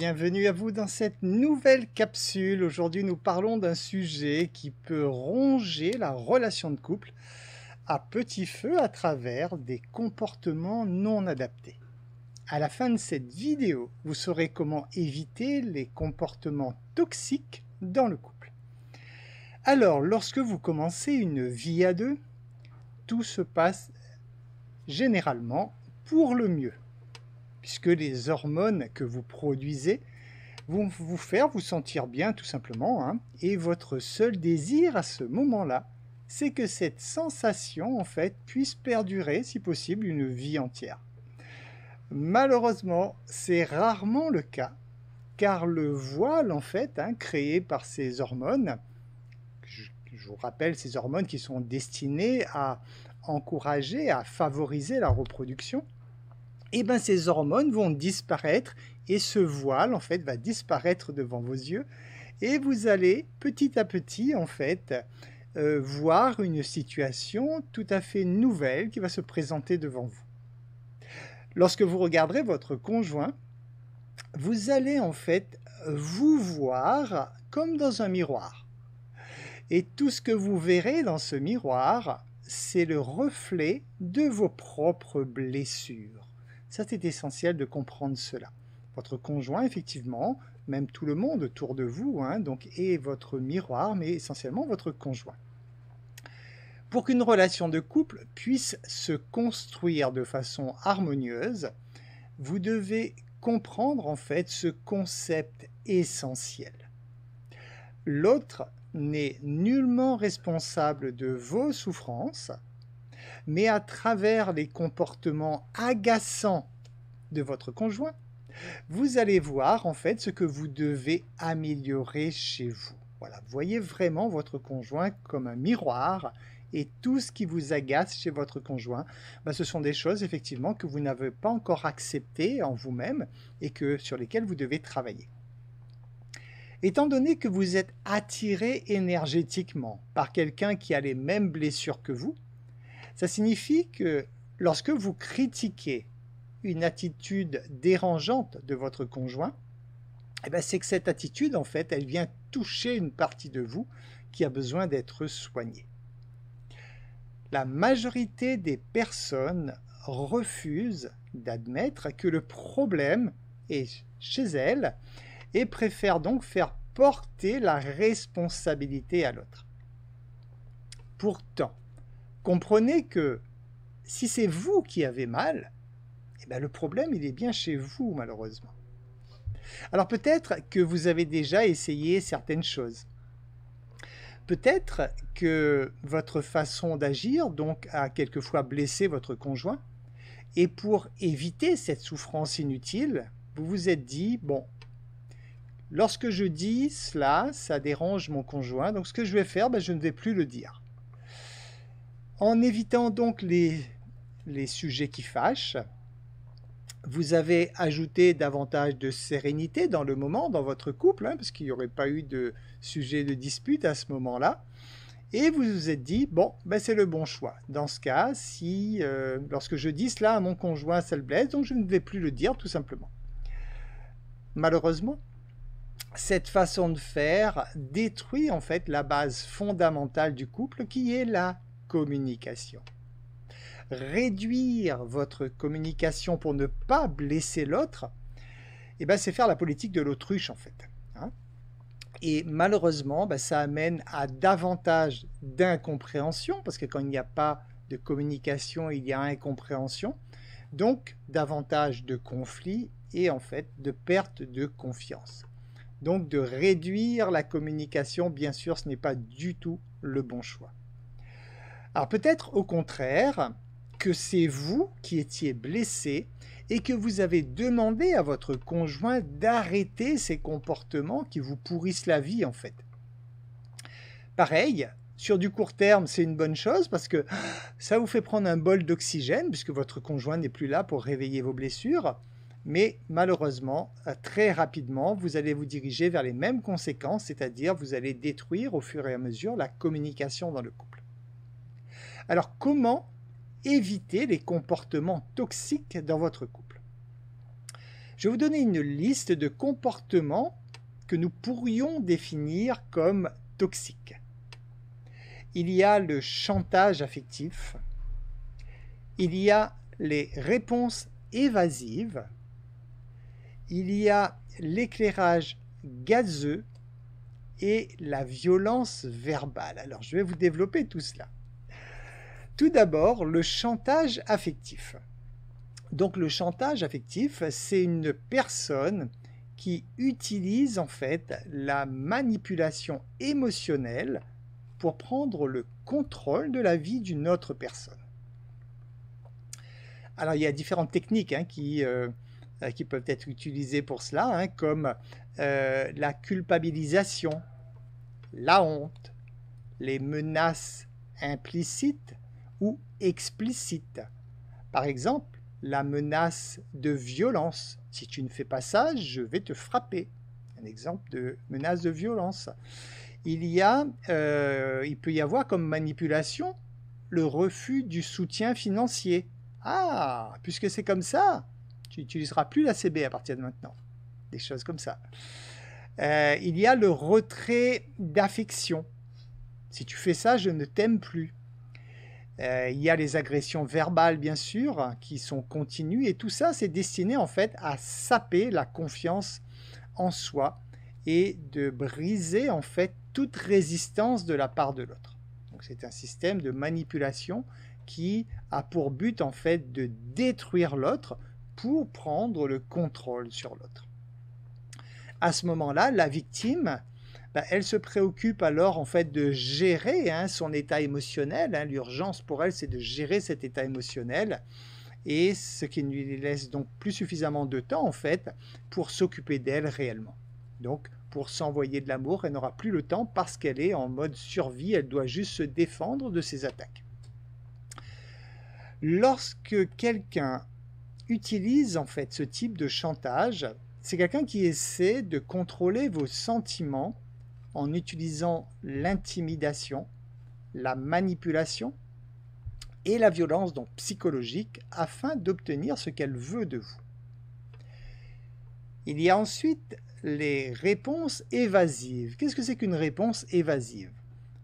Bienvenue à vous dans cette nouvelle capsule. Aujourd'hui, nous parlons d'un sujet qui peut ronger la relation de couple à petit feu à travers des comportements non adaptés. À la fin de cette vidéo, vous saurez comment éviter les comportements toxiques dans le couple. Alors, lorsque vous commencez une vie à deux, tout se passe généralement pour le mieux, puisque les hormones que vous produisez vont vous faire vous sentir bien tout simplement, hein, et votre seul désir à ce moment-là, c'est que cette sensation en fait puisse perdurer si possible une vie entière. Malheureusement, c'est rarement le cas, car le voile en fait, hein, créé par ces hormones, je vous rappelle ces hormones qui sont destinées à encourager, à favoriser la reproduction, et bien ces hormones vont disparaître et ce voile en fait va disparaître devant vos yeux et vous allez petit à petit en fait voir une situation tout à fait nouvelle qui va se présenter devant vous. Lorsque vous regarderez votre conjoint, vous allez en fait vous voir comme dans un miroir. Et tout ce que vous verrez dans ce miroir, c'est le reflet de vos propres blessures. Ça, c'est essentiel de comprendre cela. Votre conjoint, effectivement, même tout le monde autour de vous, hein, donc, est votre miroir, mais essentiellement votre conjoint. Pour qu'une relation de couple puisse se construire de façon harmonieuse, vous devez comprendre en fait ce concept essentiel. L'autre n'est nullement responsable de vos souffrances, mais à travers les comportements agaçants de votre conjoint, vous allez voir en fait ce que vous devez améliorer chez vous. Voilà, voyez vraiment votre conjoint comme un miroir et tout ce qui vous agace chez votre conjoint, ce sont des choses effectivement que vous n'avez pas encore acceptées en vous-même et sur lesquelles vous devez travailler. Étant donné que vous êtes attiré énergétiquement par quelqu'un qui a les mêmes blessures que vous, ça signifie que lorsque vous critiquez une attitude dérangeante de votre conjoint, c'est que cette attitude, en fait, elle vient toucher une partie de vous qui a besoin d'être soignée. La majorité des personnes refusent d'admettre que le problème est chez elles et préfèrent donc faire porter la responsabilité à l'autre. Pourtant, comprenez que si c'est vous qui avez mal, le problème il est bien chez vous malheureusement. Alors peut-être que vous avez déjà essayé certaines choses. Peut-être que votre façon d'agir donc a quelquefois blessé votre conjoint et pour éviter cette souffrance inutile, vous vous êtes dit, bon, lorsque je dis cela, ça dérange mon conjoint, donc ce que je vais faire, je ne vais plus le dire. En évitant donc les sujets qui fâchent, vous avez ajouté davantage de sérénité dans le moment, dans votre couple, hein, parce qu'il n'y aurait pas eu de sujet de dispute à ce moment-là. Et vous vous êtes dit, bon, c'est le bon choix. Dans ce cas, si lorsque je dis cela à mon conjoint, ça le blesse, donc je ne vais plus le dire tout simplement. Malheureusement, cette façon de faire détruit en fait la base fondamentale du couple qui est la communication. Réduire votre communication pour ne pas blesser l'autre, c'est faire la politique de l'autruche en fait. Hein. Et malheureusement, ça amène à davantage d'incompréhension, parce que quand il n'y a pas de communication, il y a incompréhension, donc davantage de conflits et en fait de perte de confiance. Donc de réduire la communication, bien sûr, ce n'est pas du tout le bon choix. Alors peut-être au contraire que c'est vous qui étiez blessé et que vous avez demandé à votre conjoint d'arrêter ces comportements qui vous pourrissent la vie en fait. Pareil, sur du court terme, c'est une bonne chose parce que ça vous fait prendre un bol d'oxygène puisque votre conjoint n'est plus là pour réveiller vos blessures. Mais malheureusement, très rapidement, vous allez vous diriger vers les mêmes conséquences, c'est-à-dire vous allez détruire au fur et à mesure la communication dans le couple. Alors comment éviter les comportements toxiques dans votre couple? Je vais vous donner une liste de comportements que nous pourrions définir comme toxiques. Il y a le chantage affectif, il y a les réponses évasives, il y a l'éclairage gazeux et la violence verbale. Alors, je vais vous développer tout cela. Tout d'abord, le chantage affectif. Donc, le chantage affectif, c'est une personne qui utilise en fait la manipulation émotionnelle pour prendre le contrôle de la vie d'une autre personne. Alors, il y a différentes techniques qui peuvent être utilisées pour cela, comme la culpabilisation, la honte, les menaces implicites ou explicites. Par exemple, la menace de violence. Si tu ne fais pas ça, je vais te frapper. Un exemple de menace de violence. Il peut y avoir comme manipulation le refus du soutien financier. Ah, puisque c'est comme ça, tu n'utiliseras plus la CB à partir de maintenant. Des choses comme ça. Il y a le retrait d'affection. Si tu fais ça, je ne t'aime plus. Il y a les agressions verbales, bien sûr, qui sont continues. Et tout ça, c'est destiné en fait à saper la confiance en soi et de briser en fait toute résistance de la part de l'autre. Donc c'est un système de manipulation qui a pour but en fait de détruire l'autre pour prendre le contrôle sur l'autre. À ce moment-là, la victime, elle se préoccupe alors en fait de gérer son état émotionnel. L'urgence pour elle, c'est de gérer cet état émotionnel, et ce qui ne lui laisse donc plus suffisamment de temps en fait pour s'occuper d'elle réellement. Donc pour s'envoyer de l'amour, elle n'aura plus le temps parce qu'elle est en mode survie, elle doit juste se défendre de ses attaques. Lorsque quelqu'un utilise en fait ce type de chantage, c'est quelqu'un qui essaie de contrôler vos sentiments en utilisant l'intimidation, la manipulation et la violence donc psychologique afin d'obtenir ce qu'elle veut de vous. Il y a ensuite les réponses évasives. Qu'est-ce que c'est qu'une réponse évasive?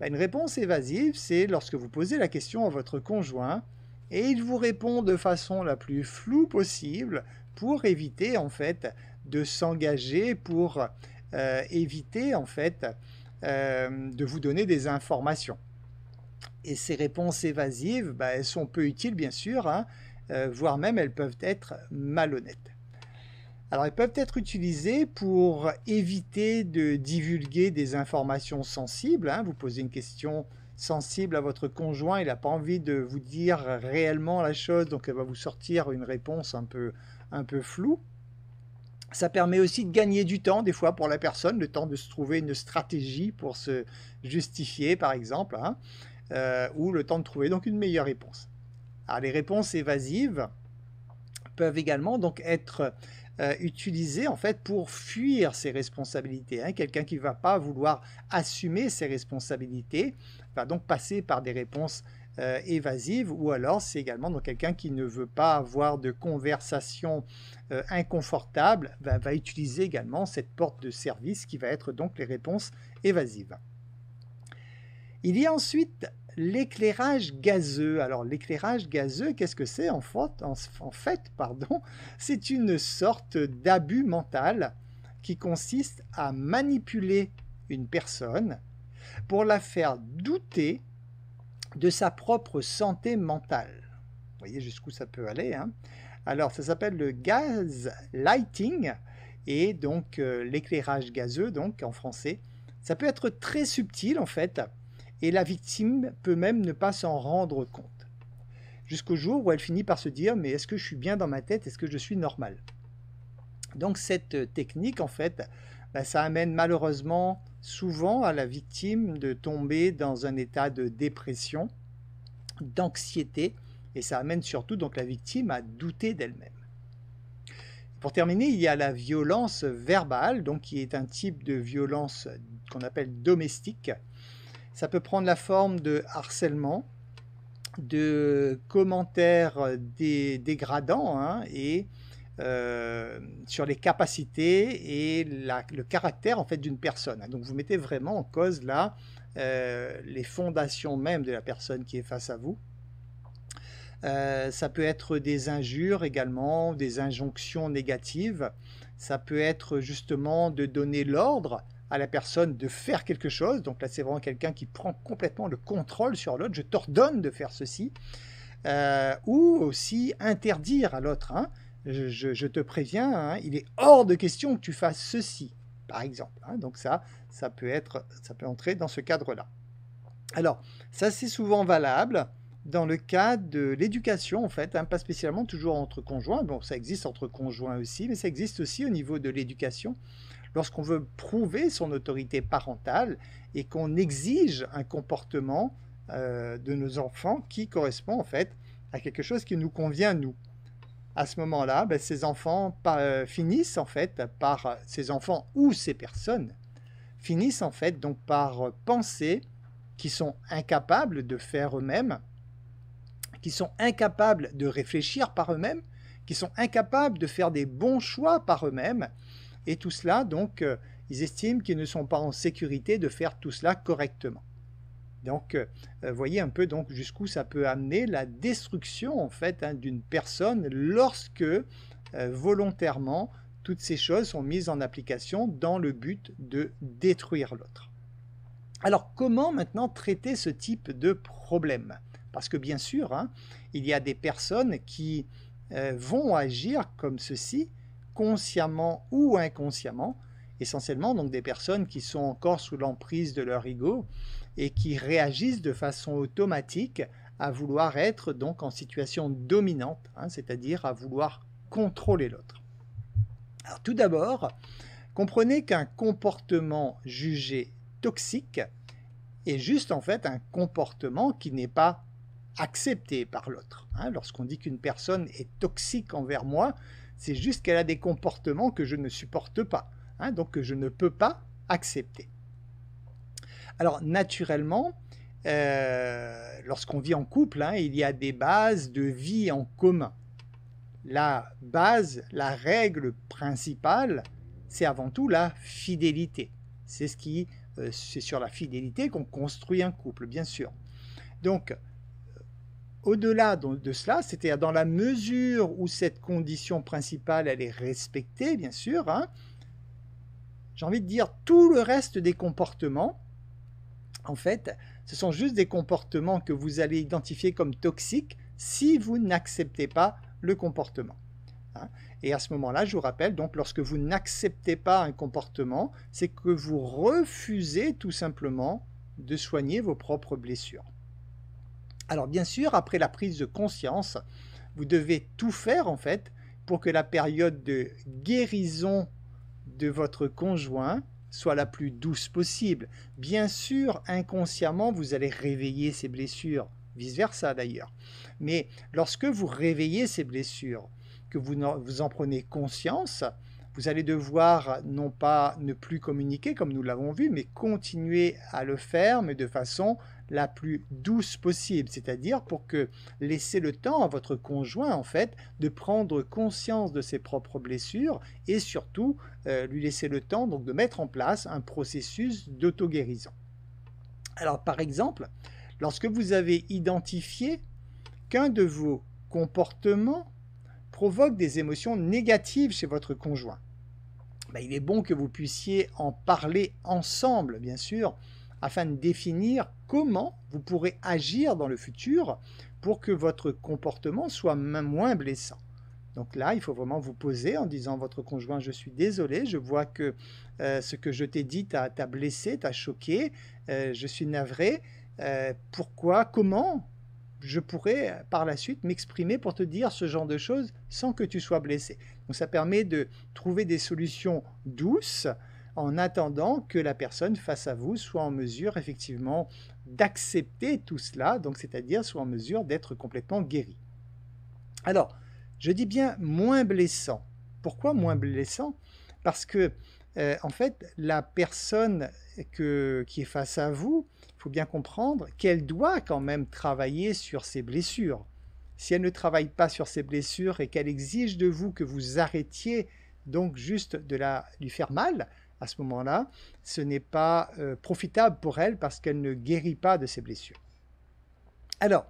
Une réponse évasive, c'est lorsque vous posez la question à votre conjoint et il vous répond de façon la plus floue possible pour éviter en fait de s'engager, pour éviter en fait de vous donner des informations. Et ces réponses évasives, elles sont peu utiles bien sûr, voire même elles peuvent être malhonnêtes. Alors, elles peuvent être utilisées pour éviter de divulguer des informations sensibles. Vous posez une question sensible à votre conjoint, il n'a pas envie de vous dire réellement la chose, donc elle va vous sortir une réponse un peu floue. Ça permet aussi de gagner du temps, des fois, pour la personne, le temps de se trouver une stratégie pour se justifier, par exemple, ou le temps de trouver donc une meilleure réponse. Alors, les réponses évasives peuvent également donc être utilisées en fait pour fuir ses responsabilités. Quelqu'un qui ne va pas vouloir assumer ses responsabilités va donc passer par des réponses évasive, ou alors c'est également donc quelqu'un qui ne veut pas avoir de conversation inconfortable, va utiliser également cette porte de service qui va être donc les réponses évasives. Il y a ensuite l'éclairage gazeux. Alors l'éclairage gazeux, qu'est-ce que c'est en fait, c'est une sorte d'abus mental qui consiste à manipuler une personne pour la faire douter de sa propre santé mentale. Vous voyez jusqu'où ça peut aller. Alors, ça s'appelle le gaslighting, et donc l'éclairage gazeux, donc en français. Ça peut être très subtil en fait, et la victime peut même ne pas s'en rendre compte. Jusqu'au jour où elle finit par se dire « mais est-ce que je suis bien dans ma tête? Est-ce que je suis normal ?» Donc cette technique en fait, ça amène malheureusement souvent à la victime de tomber dans un état de dépression, d'anxiété, et ça amène surtout donc la victime à douter d'elle-même. Pour terminer, il y a la violence verbale, donc qui est un type de violence qu'on appelle domestique. Ça peut prendre la forme de harcèlement, de commentaires dégradants et sur les capacités et le caractère en fait d'une personne. Donc vous mettez vraiment en cause là les fondations même de la personne qui est face à vous. Ça peut être des injures également, des injonctions négatives. Ça peut être justement de donner l'ordre à la personne de faire quelque chose. Donc là, c'est vraiment quelqu'un qui prend complètement le contrôle sur l'autre. Je t'ordonne de faire ceci. Ou aussi interdire à l'autre. Hein. Je te préviens, hein, il est hors de question que tu fasses ceci, par exemple. Hein. Donc ça peut entrer dans ce cadre-là. Alors, ça c'est souvent valable dans le cas de l'éducation, en fait, hein, pas spécialement toujours entre conjoints. Bon, ça existe entre conjoints aussi, mais ça existe aussi au niveau de l'éducation. Lorsqu'on veut prouver son autorité parentale et qu'on exige un comportement de nos enfants qui correspond en fait à quelque chose qui nous convient nous. À ce moment-là, ben, ces enfants finissent en fait par, ces enfants ou ces personnes finissent en fait donc par penser qu'ils sont incapables de faire eux-mêmes, qui sont incapables de réfléchir par eux-mêmes, qui sont incapables de faire des bons choix par eux-mêmes, et tout cela, donc, ils estiment qu'ils ne sont pas en sécurité de faire tout cela correctement. Donc, voyez un peu donc jusqu'où ça peut amener la destruction, en fait, hein, d'une personne lorsque, volontairement, toutes ces choses sont mises en application dans le but de détruire l'autre. Alors, comment maintenant traiter ce type de problème? Parce que bien sûr, hein, il y a des personnes qui vont agir comme ceci, consciemment ou inconsciemment, essentiellement donc des personnes qui sont encore sous l'emprise de leur ego et qui réagissent de façon automatique à vouloir être donc en situation dominante, hein, c'est-à-dire à vouloir contrôler l'autre. Alors tout d'abord, comprenez qu'un comportement jugé toxique est juste en fait un comportement qui n'est pas accepté par l'autre. Hein. Lorsqu'on dit qu'une personne est toxique envers moi, c'est juste qu'elle a des comportements que je ne supporte pas, hein, donc que je ne peux pas accepter. Alors naturellement, lorsqu'on vit en couple, hein, il y a des bases de vie en commun. La base, la règle principale, c'est avant tout la fidélité. C'est sur la fidélité qu'on construit un couple, bien sûr. Donc, au-delà de cela, c'est-à-dire dans la mesure où cette condition principale, elle est respectée, bien sûr, hein, j'ai envie de dire tout le reste des comportements, en fait, ce sont juste des comportements que vous allez identifier comme toxiques si vous n'acceptez pas le comportement. Hein. Et à ce moment-là, je vous rappelle, donc lorsque vous n'acceptez pas un comportement, c'est que vous refusez tout simplement de soigner vos propres blessures. Alors bien sûr, après la prise de conscience, vous devez tout faire en fait pour que la période de guérison de votre conjoint soit la plus douce possible. Bien sûr, inconsciemment, vous allez réveiller ces blessures, vice-versa d'ailleurs. Mais lorsque vous réveillez ces blessures, que vous en prenez conscience, vous allez devoir non pas ne plus communiquer comme nous l'avons vu, mais continuer à le faire, mais de façon la plus douce possible, c'est-à-dire pour que laisser le temps à votre conjoint en fait de prendre conscience de ses propres blessures et surtout lui laisser le temps donc de mettre en place un processus d'auto-guérison. Alors par exemple, lorsque vous avez identifié qu'un de vos comportements provoque des émotions négatives chez votre conjoint, ben, il est bon que vous puissiez en parler ensemble, bien sûr, afin de définir comment vous pourrez agir dans le futur pour que votre comportement soit moins blessant. Donc là, il faut vraiment vous poser en disant à votre conjoint « Je suis désolé, je vois que ce que je t'ai dit t'a blessé, t'a choqué, je suis navré. Pourquoi, comment je pourrais par la suite m'exprimer pour te dire ce genre de choses sans que tu sois blessé. » Donc ça permet de trouver des solutions douces en attendant que la personne face à vous soit en mesure effectivement d'accepter tout cela, donc c'est-à-dire soit en mesure d'être complètement guérie. Alors, je dis bien moins blessant. Pourquoi moins blessant? Parce que, en fait, la personne qui est face à vous, il faut bien comprendre qu'elle doit quand même travailler sur ses blessures. si elle ne travaille pas sur ses blessures et qu'elle exige de vous que vous arrêtiez donc juste de lui faire mal, à ce moment-là, ce n'est pas profitable pour elle parce qu'elle ne guérit pas de ses blessures. Alors,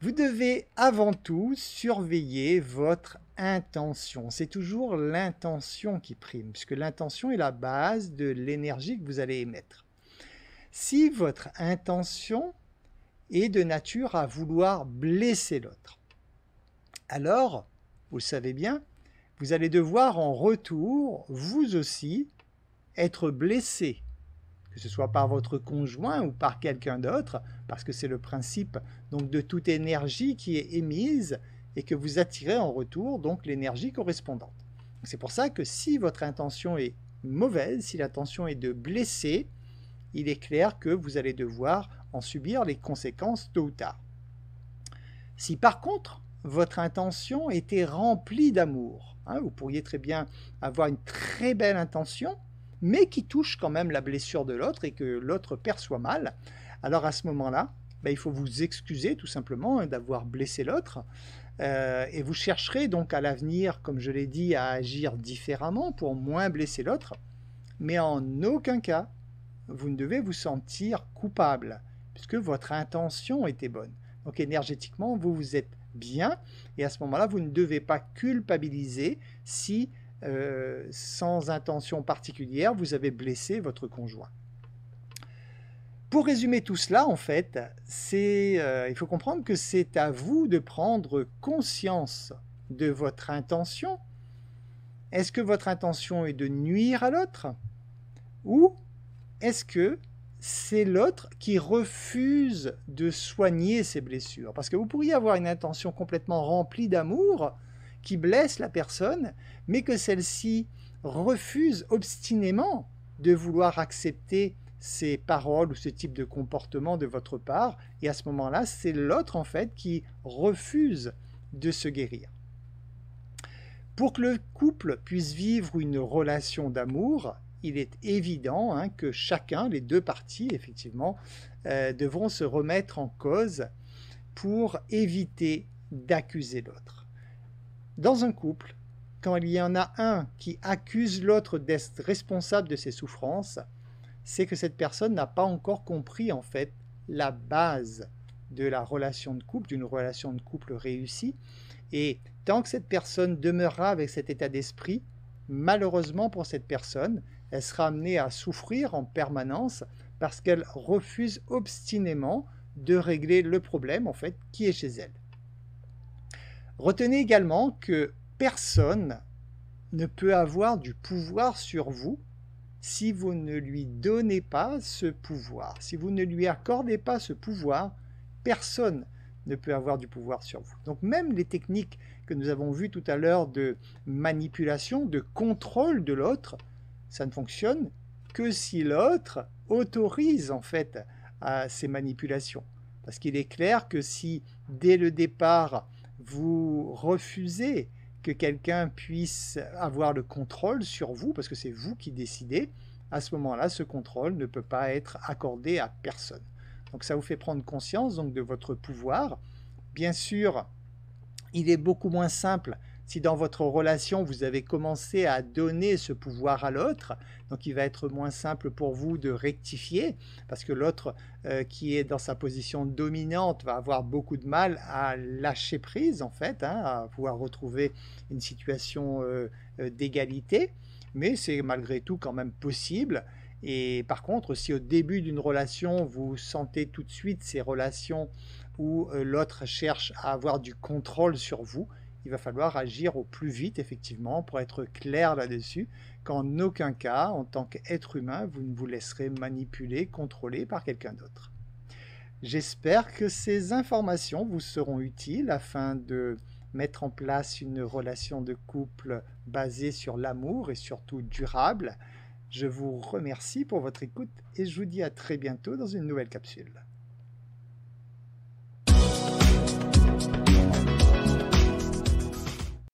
vous devez avant tout surveiller votre intention. C'est toujours l'intention qui prime, puisque l'intention est la base de l'énergie que vous allez émettre. Si votre intention est de nature à vouloir blesser l'autre, alors, vous le savez bien, vous allez devoir en retour, vous aussi, être blessé, que ce soit par votre conjoint ou par quelqu'un d'autre, parce que c'est le principe donc, de toute énergie qui est émise et que vous attirez en retour donc l'énergie correspondante. C'est pour ça que si votre intention est mauvaise, si l'intention est de blesser, il est clair que vous allez devoir en subir les conséquences tôt ou tard. Si par contre, votre intention était remplie d'amour, vous pourriez très bien avoir une très belle intention, mais qui touche quand même la blessure de l'autre et que l'autre perçoit mal, alors à ce moment-là, il faut vous excuser tout simplement d'avoir blessé l'autre, et vous chercherez donc à l'avenir, comme je l'ai dit, à agir différemment pour moins blesser l'autre, mais en aucun cas, vous ne devez vous sentir coupable, puisque votre intention était bonne. Donc énergétiquement, vous êtes bien, et à ce moment-là, vous ne devez pas culpabiliser si, sans intention particulière, vous avez blessé votre conjoint. Pour résumer tout cela, en fait, il faut comprendre que c'est à vous de prendre conscience de votre intention. Est-ce que votre intention est de nuire à l'autre? Ou est-ce que c'est l'autre qui refuse de soigner ses blessures? Parce que vous pourriez avoir une intention complètement remplie d'amour qui blesse la personne, mais que celle-ci refuse obstinément de vouloir accepter ces paroles ou ce type de comportement de votre part, et à ce moment-là, c'est l'autre en fait qui refuse de se guérir. Pour que le couple puisse vivre une relation d'amour, il est évident que chacun, les deux parties, effectivement, devront se remettre en cause pour éviter d'accuser l'autre. Dans un couple, quand il y en a un qui accuse l'autre d'être responsable de ses souffrances, c'est que cette personne n'a pas encore compris en fait la base de la relation de couple, d'une relation de couple réussie. Et tant que cette personne demeurera avec cet état d'esprit, malheureusement pour cette personne, elle sera amenée à souffrir en permanence parce qu'elle refuse obstinément de régler le problème en fait qui est chez elle. Retenez également que personne ne peut avoir du pouvoir sur vous si vous ne lui donnez pas ce pouvoir. Si vous ne lui accordez pas ce pouvoir, personne ne peut avoir du pouvoir sur vous. Donc même les techniques que nous avons vues tout à l'heure de manipulation, de contrôle de l'autre, ça ne fonctionne que si l'autre autorise en fait ces manipulations. Parce qu'il est clair que si dès le départ vous refusez que quelqu'un puisse avoir le contrôle sur vous, parce que c'est vous qui décidez, à ce moment-là, ce contrôle ne peut pas être accordé à personne. Donc ça vous fait prendre conscience donc, de votre pouvoir. Bien sûr, il est beaucoup moins simple si dans votre relation, vous avez commencé à donner ce pouvoir à l'autre, donc il va être moins simple pour vous de rectifier, parce que l'autre qui est dans sa position dominante va avoir beaucoup de mal à lâcher prise, en fait, à pouvoir retrouver une situation d'égalité, mais c'est malgré tout quand même possible. Et par contre, si au début d'une relation, vous sentez tout de suite ces relations où l'autre cherche à avoir du contrôle sur vous, il va falloir agir au plus vite, effectivement, pour être clair là-dessus, qu'en aucun cas, en tant qu'être humain, vous ne vous laisserez manipuler, contrôler par quelqu'un d'autre. J'espère que ces informations vous seront utiles afin de mettre en place une relation de couple basée sur l'amour et surtout durable. Je vous remercie pour votre écoute et je vous dis à très bientôt dans une nouvelle capsule.